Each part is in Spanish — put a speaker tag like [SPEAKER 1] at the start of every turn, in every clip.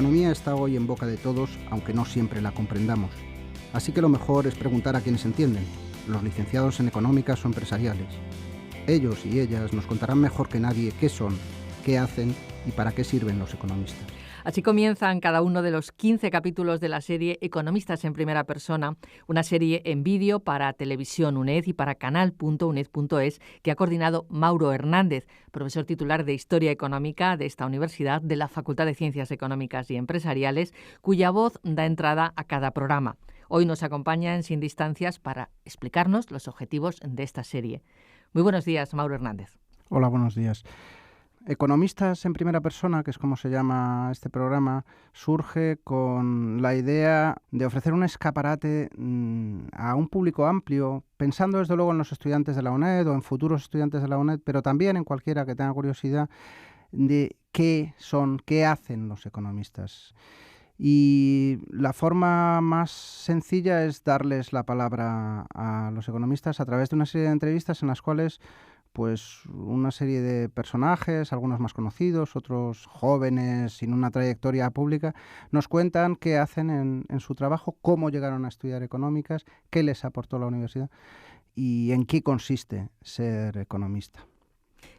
[SPEAKER 1] economía está hoy en boca de todos, aunque no siempre la comprendamos. Así que lo mejor es preguntar a quienes entienden, los licenciados en económicas o empresariales. Ellos y ellas nos contarán mejor que nadie qué son, qué hacen y para qué sirven los economistas.
[SPEAKER 2] Así comienzan cada uno de los 15 capítulos de la serie Economistas en Primera Persona, una serie en vídeo para Televisión UNED y para canal.uned.es que ha coordinado Mauro Hernández, profesor titular de Historia Económica de esta universidad, de la Facultad de Ciencias Económicas y Empresariales, cuya voz da entrada a cada programa. Hoy nos acompaña en Sin Distancias para explicarnos los objetivos de esta serie. Muy buenos días, Mauro Hernández.
[SPEAKER 1] Hola, buenos días. Economistas en Primera Persona, que es como se llama este programa, surge con la idea de ofrecer un escaparate a un público amplio, pensando desde luego en los estudiantes de la UNED o en futuros estudiantes de la UNED, pero también en cualquiera que tenga curiosidad de qué son, qué hacen los economistas. Y la forma más sencilla es darles la palabra a los economistas a través de una serie de entrevistas en las cuales pues una serie de personajes, algunos más conocidos, otros jóvenes sin una trayectoria pública, nos cuentan qué hacen en su trabajo, cómo llegaron a estudiar económicas, qué les aportó la universidad y en qué consiste ser economista.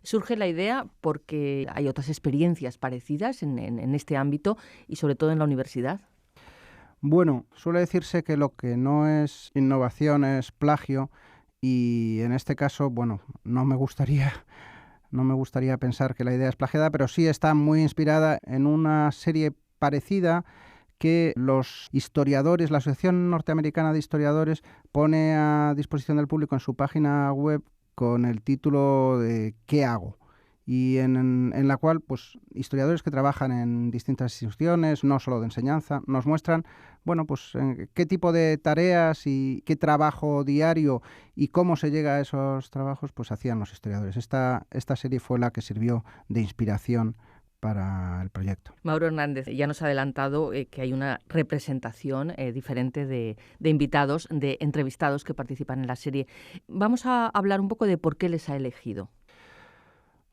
[SPEAKER 2] Surge la idea porque hay otras experiencias parecidas en este ámbito y sobre todo en la universidad.
[SPEAKER 1] Bueno, suele decirse que lo que no es innovación es plagio. Y en este caso, bueno, no me gustaría pensar que la idea es plagiada, pero sí está muy inspirada en una serie parecida que los historiadores, la Asociación Norteamericana de Historiadores, pone a disposición del público en su página web con el título de ¿Qué hago? Y en la cual pues historiadores que trabajan en distintas instituciones, no solo de enseñanza, nos muestran qué tipo de tareas y qué trabajo diario y cómo se llega a esos trabajos pues hacían los historiadores. Esta serie fue la que sirvió de inspiración para el proyecto.
[SPEAKER 2] Mauro Hernández, ya nos ha adelantado que hay una representación diferente de invitados, de entrevistados que participan en la serie. Vamos a hablar un poco de por qué les ha elegido.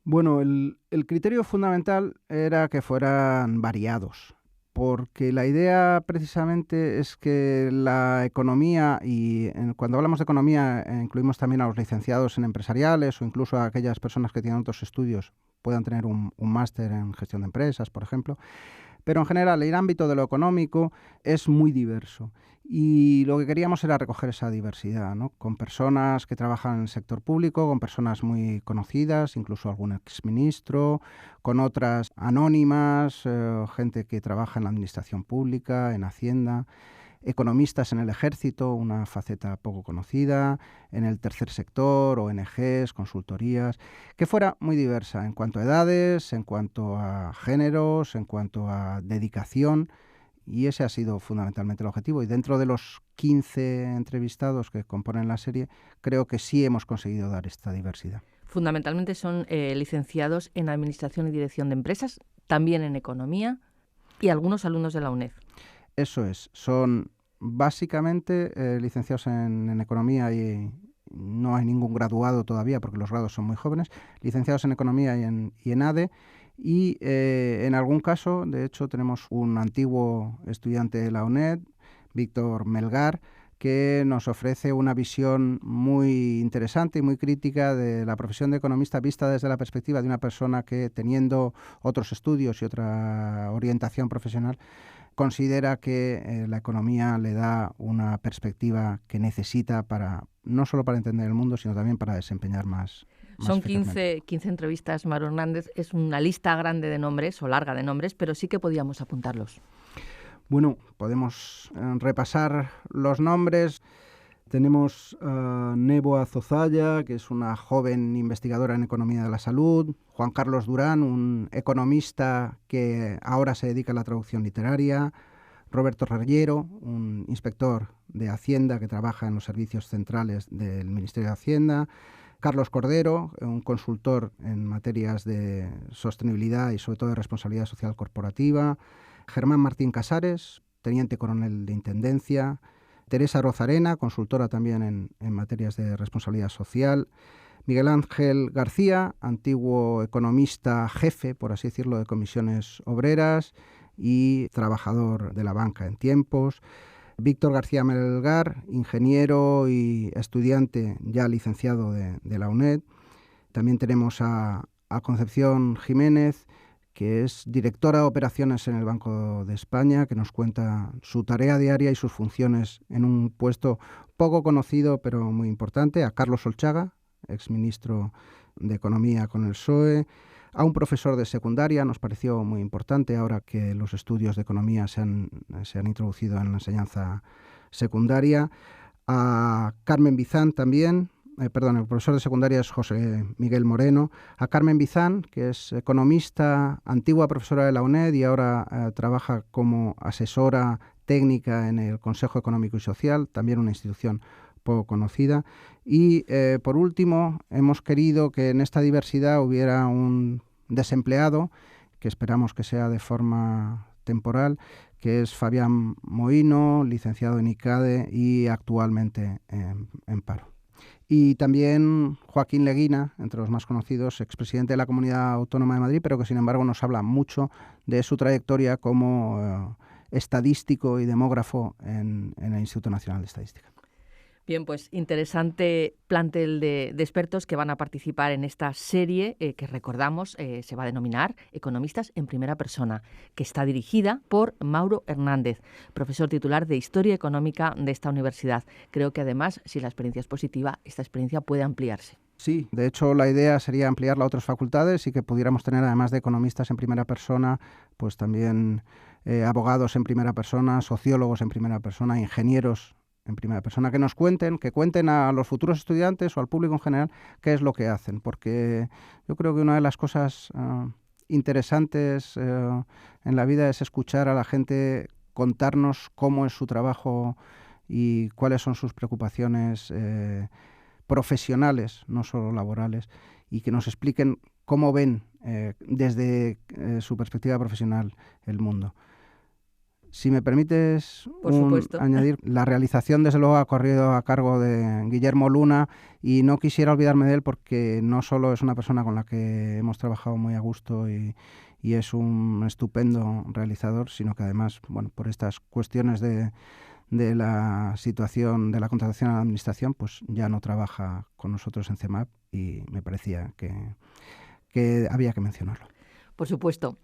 [SPEAKER 1] Bueno, el criterio fundamental era que fueran variados, porque la idea precisamente es que la economía, y cuando hablamos de economía incluimos también a los licenciados en empresariales o incluso a aquellas personas que tienen otros estudios, puedan tener un máster en gestión de empresas, por ejemplo. Pero en general el ámbito de lo económico es muy diverso y lo que queríamos era recoger esa diversidad, ¿no? Con personas que trabajan en el sector público, con personas muy conocidas, incluso algún exministro, con otras anónimas, gente que trabaja en la administración pública, en Hacienda, economistas en el ejército, una faceta poco conocida, en el tercer sector, ONGs, consultorías, que fuera muy diversa en cuanto a edades, en cuanto a géneros, en cuanto a dedicación, y ese ha sido fundamentalmente el objetivo. Y dentro de los 15 entrevistados que componen la serie, creo que sí hemos conseguido dar esta diversidad.
[SPEAKER 2] Fundamentalmente son licenciados en Administración y Dirección de Empresas, también en Economía y algunos alumnos de la UNED.
[SPEAKER 1] Eso es, son básicamente licenciados en Economía y no hay ningún graduado todavía porque los grados son muy jóvenes, licenciados en Economía y en ADE y en algún caso, de hecho, tenemos un antiguo estudiante de la UNED, Víctor Melgar, que nos ofrece una visión muy interesante y muy crítica de la profesión de economista vista desde la perspectiva de una persona que, teniendo otros estudios y otra orientación profesional, considera que la economía le da una perspectiva que necesita no solo para entender el mundo, sino también para desempeñar más.
[SPEAKER 2] Son 15 entrevistas, Mauro Hernández. Es una lista grande de nombres o larga de nombres, pero sí que podíamos apuntarlos.
[SPEAKER 1] Bueno, podemos repasar los nombres. Tenemos a Neboa Zozaya, que es una joven investigadora en economía de la salud, Juan Carlos Durán, un economista que ahora se dedica a la traducción literaria, Roberto Reyero, un inspector de Hacienda que trabaja en los servicios centrales del Ministerio de Hacienda, Carlos Cordero, un consultor en materias de sostenibilidad y sobre todo de responsabilidad social corporativa, Germán Martín Casares, teniente coronel de Intendencia, Teresa Rozarena, consultora también en materias de responsabilidad social, Miguel Ángel García, antiguo economista jefe, por así decirlo, de comisiones obreras, y trabajador de la banca en tiempos. Víctor García Melgar, ingeniero y estudiante ya licenciado de la UNED. También tenemos a Concepción Jiménez, que es directora de operaciones en el Banco de España, que nos cuenta su tarea diaria y sus funciones en un puesto poco conocido pero muy importante. A Carlos Solchaga, exministro de Economía con el PSOE. A un profesor de secundaria, nos pareció muy importante ahora que los estudios de economía se han introducido en la enseñanza secundaria. A Carmen Bizán también, el profesor de secundaria es José Miguel Moreno. A Carmen Bizán, que es economista, antigua profesora de la UNED y ahora trabaja como asesora técnica en el Consejo Económico y Social, también una institución poco conocida. Y por último, hemos querido que en esta diversidad hubiera un desempleado, que esperamos que sea de forma temporal, que es Fabián Mohino, licenciado en ICADE y actualmente en paro. Y también Joaquín Leguina, entre los más conocidos, expresidente de la Comunidad Autónoma de Madrid, pero que sin embargo nos habla mucho de su trayectoria como estadístico y demógrafo en el Instituto Nacional de Estadística.
[SPEAKER 2] Bien, pues interesante plantel de expertos que van a participar en esta serie que recordamos se va a denominar Economistas en Primera Persona, que está dirigida por Mauro Hernández, profesor titular de Historia Económica de esta universidad. Creo que además, si la experiencia es positiva, esta experiencia puede ampliarse.
[SPEAKER 1] Sí, de hecho la idea sería ampliarla a otras facultades y que pudiéramos tener, además de economistas en primera persona, pues también abogados en primera persona, sociólogos en primera persona, ingenieros en primera persona, que cuenten a los futuros estudiantes o al público en general qué es lo que hacen, porque yo creo que una de las cosas interesantes en la vida es escuchar a la gente contarnos cómo es su trabajo y cuáles son sus preocupaciones profesionales, no solo laborales, y que nos expliquen cómo ven desde su perspectiva profesional el mundo. Si me permites añadir, la realización desde luego ha corrido a cargo de Guillermo Luna y no quisiera olvidarme de él porque no solo es una persona con la que hemos trabajado muy a gusto y es un estupendo realizador, sino que además, bueno, por estas cuestiones de la situación de la contratación a la administración, pues ya no trabaja con nosotros en CEMAP y me parecía que había que mencionarlo.
[SPEAKER 2] Por supuesto.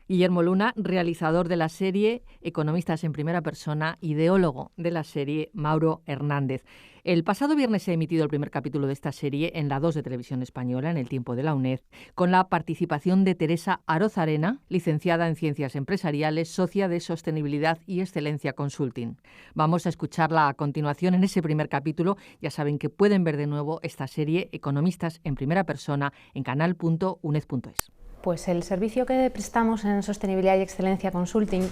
[SPEAKER 2] Guillermo Luna, realizador de la serie Economistas en Primera Persona, ideólogo de la serie Mauro Hernández. El pasado viernes se ha emitido el primer capítulo de esta serie en la 2 de Televisión Española, en el tiempo de la UNED, con la participación de Teresa Arozarena, licenciada en Ciencias Empresariales, socia de Sostenibilidad y Excelencia Consulting. Vamos a escucharla a continuación en ese primer capítulo. Ya saben que pueden ver de nuevo esta serie Economistas en Primera Persona en canal.uned.es.
[SPEAKER 3] Pues el servicio que prestamos en Sostenibilidad y Excelencia Consulting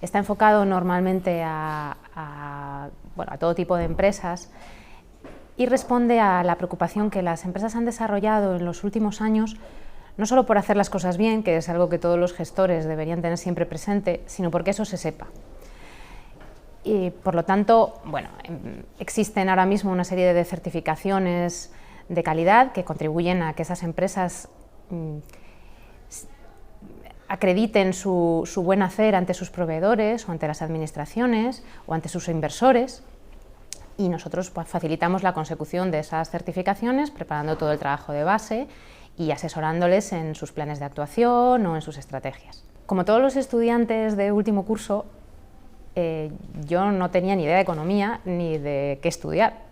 [SPEAKER 3] está enfocado normalmente a todo tipo de empresas y responde a la preocupación que las empresas han desarrollado en los últimos años, no solo por hacer las cosas bien, que es algo que todos los gestores deberían tener siempre presente, sino porque eso se sepa. Y por lo tanto, existen ahora mismo una serie de certificaciones de calidad que contribuyen a que esas empresas acrediten su buen hacer ante sus proveedores o ante las administraciones o ante sus inversores, y nosotros facilitamos la consecución de esas certificaciones preparando todo el trabajo de base y asesorándoles en sus planes de actuación o en sus estrategias. Como todos los estudiantes de último curso, yo no tenía ni idea de economía ni de qué estudiar.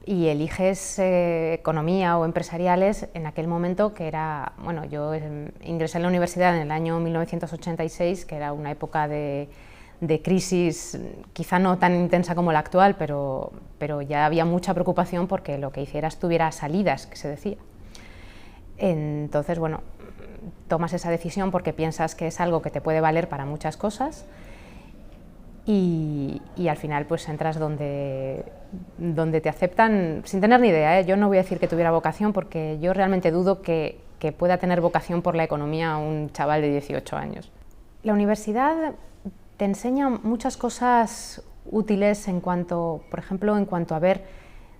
[SPEAKER 3] Y eliges economía o empresariales en aquel momento que era, yo ingresé en la universidad en el año 1986, que era una época de crisis, quizá no tan intensa como la actual, pero ya había mucha preocupación porque lo que hicieras tuviera salidas, que se decía. Entonces, tomas esa decisión porque piensas que es algo que te puede valer para muchas cosas. Y al final pues entras donde te aceptan sin tener ni idea, ¿eh? Yo no voy a decir que tuviera vocación porque yo realmente dudo que pueda tener vocación por la economía un chaval de 18 años. La universidad te enseña muchas cosas útiles por ejemplo, en cuanto a ver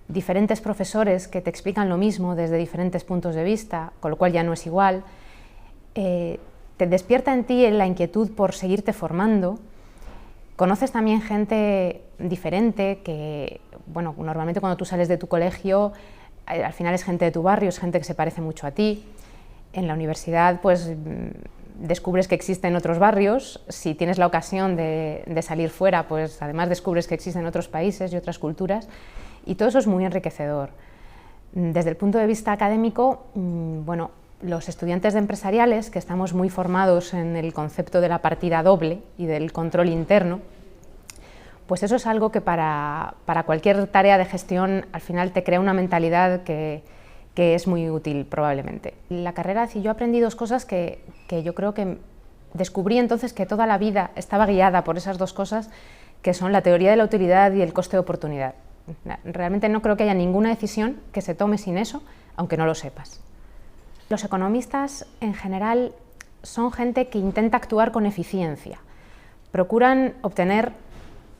[SPEAKER 3] diferentes profesores que te explican lo mismo desde diferentes puntos de vista, con lo cual ya no es igual. te despierta en ti la inquietud por seguirte formando. Conoces también gente diferente que, bueno, normalmente cuando tú sales de tu colegio, al final es gente de tu barrio, es gente que se parece mucho a ti. En la universidad, pues, descubres que existen otros barrios. Si tienes la ocasión de salir fuera, pues además descubres que existen otros países y otras culturas, y todo eso es muy enriquecedor. Desde el punto de vista académico, bueno, los estudiantes de empresariales, que estamos muy formados en el concepto de la partida doble y del control interno, pues eso es algo que para cualquier tarea de gestión al final te crea una mentalidad que es muy útil probablemente. En la carrera yo aprendí dos cosas que yo creo que descubrí entonces que toda la vida estaba guiada por esas dos cosas, que son la teoría de la utilidad y el coste de oportunidad. Realmente no creo que haya ninguna decisión que se tome sin eso, aunque no lo sepas. Los economistas en general son gente que intenta actuar con eficiencia, procuran obtener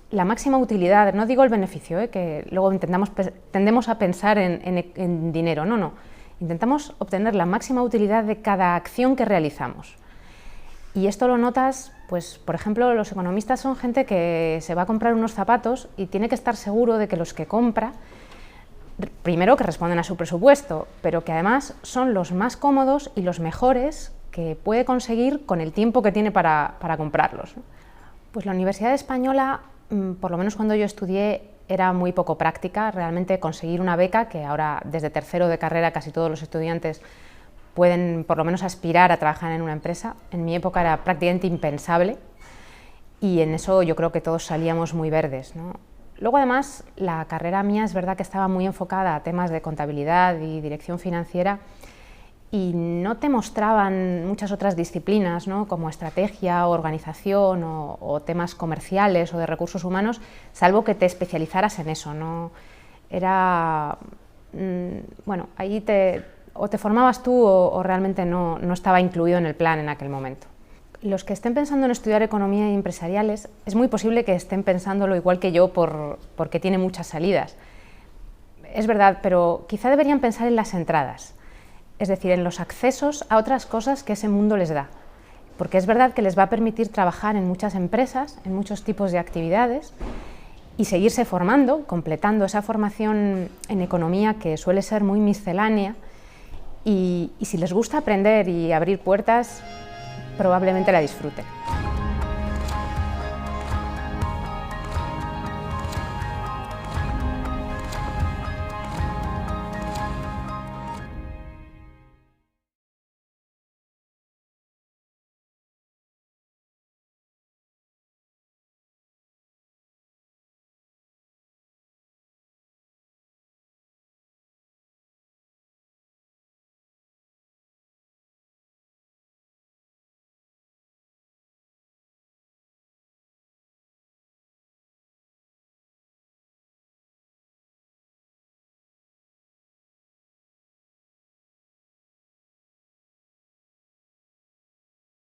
[SPEAKER 3] la máxima utilidad, no digo el beneficio, que luego tendemos a pensar en dinero, no, intentamos obtener la máxima utilidad de cada acción que realizamos. Y esto lo notas, pues, por ejemplo, los economistas son gente que se va a comprar unos zapatos y tiene que estar seguro de que los que compra, primero que responden a su presupuesto, pero que además son los más cómodos y los mejores que puede conseguir con el tiempo que tiene para comprarlos. Pues la Universidad Española, por lo menos cuando yo estudié, era muy poco práctica. Realmente conseguir una beca, que ahora desde tercero de carrera casi todos los estudiantes pueden por lo menos aspirar a trabajar en una empresa, en mi época era prácticamente impensable, y en eso yo creo que todos salíamos muy verdes, ¿no? Luego además la carrera mía es verdad que estaba muy enfocada a temas de contabilidad y dirección financiera, y no te mostraban muchas otras disciplinas, ¿no?, como estrategia o organización o temas comerciales o de recursos humanos, salvo que te especializaras en eso, ¿no? Era, bueno, ahí o te formabas tú o realmente no estaba incluido en el plan en aquel momento. Los que estén pensando en estudiar economía y empresariales, es muy posible que estén pensándolo igual que yo porque tiene muchas salidas. Es verdad, pero quizá deberían pensar en las entradas, es decir, en los accesos a otras cosas que ese mundo les da, porque es verdad que les va a permitir trabajar en muchas empresas, en muchos tipos de actividades, y seguirse formando, completando esa formación en economía que suele ser muy miscelánea, y si les gusta aprender y abrir puertas, probablemente la disfruten.